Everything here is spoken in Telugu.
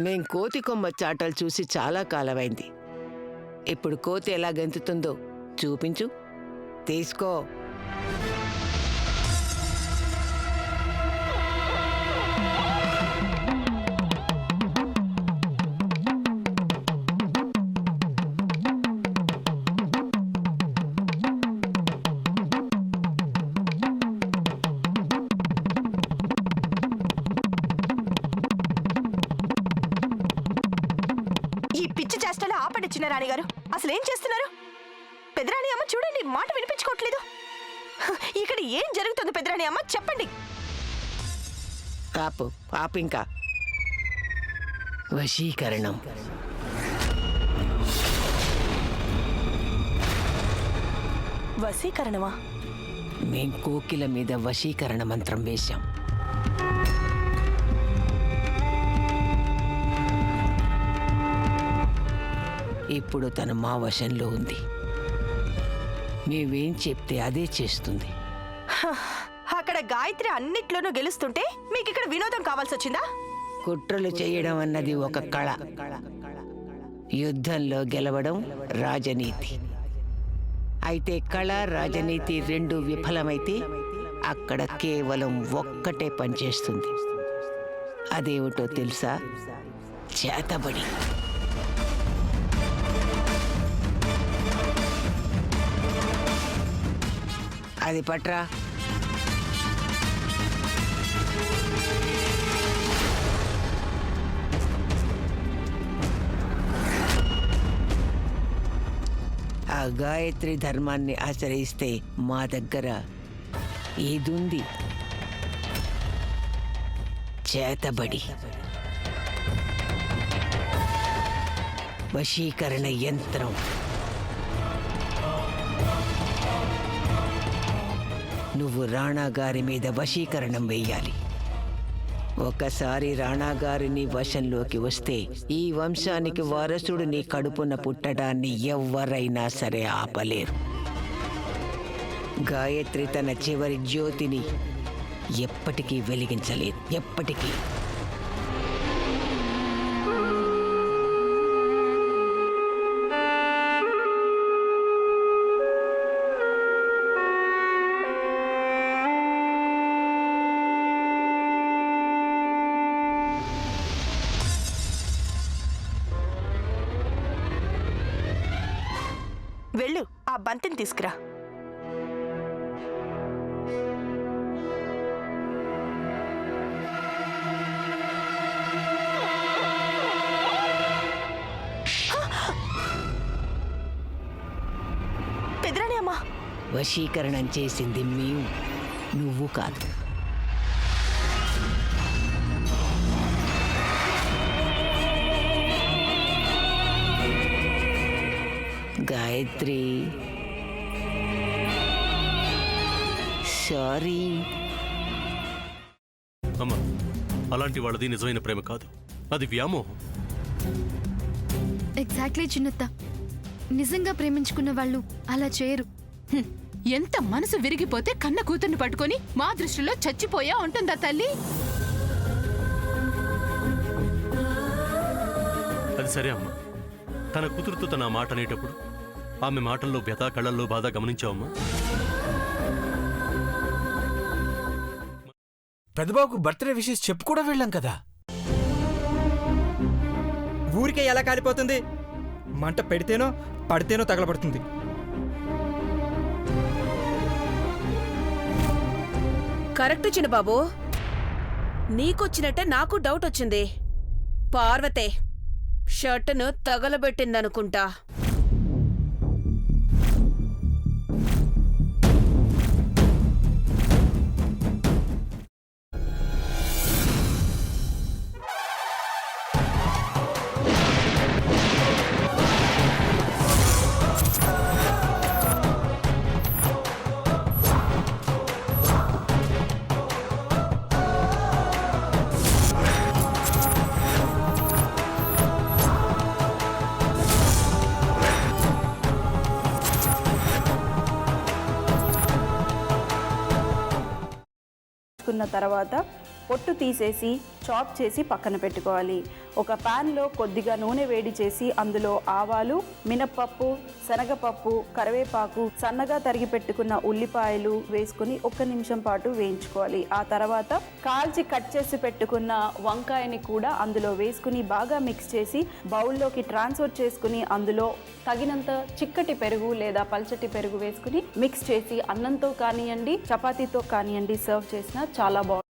మేం కోతి కొమ్మ చాటలు చూసి చాలా కాలమైంది. ఇప్పుడు కోతి ఎలా గెంతుతుందో చూపించు. తీసుకో. ఈ పిచ్చి చేష్టలో ఆపండి చిన్న రాణి గారు. అసలు ఏం చేస్తున్నారు? పెదరాణి అమ్మ చూడండి, మాట వినిపించుకోవట్లేదు. ఇక్కడ ఏం జరుగుతుంది పెదరాణి అమ్మ, చెప్పండి. ఆపు ఆపు. ఇంకా వశీకరణం. వశీకరణమా? మేం కోకిల మీద వశీకరణ మంత్రం వేశాం. ఇప్పుడు తను మా వశంలో ఉంది. మేమేం చెప్తే అదే చేస్తుంది. అక్కడ గాయత్రి అన్నిట్లోనూ గెలుస్తుంటే మీకు ఇక్కడ వినోదం కావాల్సి వచ్చిందా? కుట్రలు చేయడం అన్నది ఒక కళ. యుద్ధంలో గెలవడం రాజనీతి. అయితే కళ, రాజనీతి రెండు విఫలమైతే అక్కడ కేవలం ఒక్కటే పనిచేస్తుంది. అదేమిటో తెలుసా? చేతబడి. అది పట్రా. ఆ గాయత్రి ధర్మాన్ని ఆచరిస్తే మా దగ్గర ఏదుంది? చేతబడి. వశీకరణ యంత్రం. నువ్వు రాణాగారి మీద వశీకరణం వెయ్యాలి. ఒకసారి రాణాగారిని వశంలోకి వస్తే ఈ వంశానికి వారసుడు నీ కడుపున పుట్టడాన్ని ఎవ్వరైనా సరే ఆపలేరు. గాయత్రి తన చివరి జ్యోతిని ఎప్పటికీ వెలిగించలేదు. ఎప్పటికీ. వెళ్ళు, ఆ బంతిని తీసుకురా. పెదరాణి అమ్మా, వశీకరణం చేసింది మేము, నువ్వు కాదు. గాయత్రి, సారీ. అమ్మా, అలాంటి వాళ్ళది నిజమైన ప్రేమ కాదు, అది వ్యామోహం. ఎగ్జాక్ట్లీ చిన్నత్త. నిజంగా ప్రేమించుకున్న వాళ్ళు అలా చేయరు. ఎంత మనసు విరిగిపోతే కన్న కూతుర్ని పట్టుకొని మా దృష్టిలో చచ్చిపోయా ఉంటుందా తల్లి? అది సరే అమ్మా, తన కూతురుతో తన మాట అనేటప్పుడు ఆమె మాటల్లో వ్యథ, కళ్ళల్లో బాధ గమనించావమ్మా? పెద్దబాబుకు బర్త్డే విషెస్ చెప్పు కూడా వెళ్ళాం కదా. ఊరికే ఎలా కాలిపోతుంది? మంట పెడితేనో పడితేనో తగలబడుతుంది. కరెక్ట్ చిన్నబాబు, నీకొచ్చినట్టే నాకు డౌట్ వచ్చింది. పార్వతే షర్టును తగలబెట్టిందనుకుంటా. తర్వాత పొట్టు తీసేసి చాప్ చేసి పక్కన పెట్టుకోవాలి. ఒక ప్యాన్లో కొద్దిగా నూనె వేడి చేసి అందులో ఆవాలు, మినప్పప్పు, శనగపప్పు, కరివేపాకు, సన్నగా తరిగి పెట్టుకున్న ఉల్లిపాయలు వేసుకుని 1 నిమిషం పాటు వేయించుకోవాలి. ఆ తర్వాత కాల్చి కట్ చేసి పెట్టుకున్న వంకాయని కూడా అందులో వేసుకుని బాగా మిక్స్ చేసి బౌల్లోకి ట్రాన్స్ఫర్ చేసుకుని అందులో తగినంత చిక్కటి పెరుగు లేదా పల్చటి పెరుగు వేసుకుని మిక్స్ చేసి అన్నంతో కానివ్వండి, చపాతీతో కానివ్వండి సర్వ్ చేసినా చాలా బాగుంటుంది.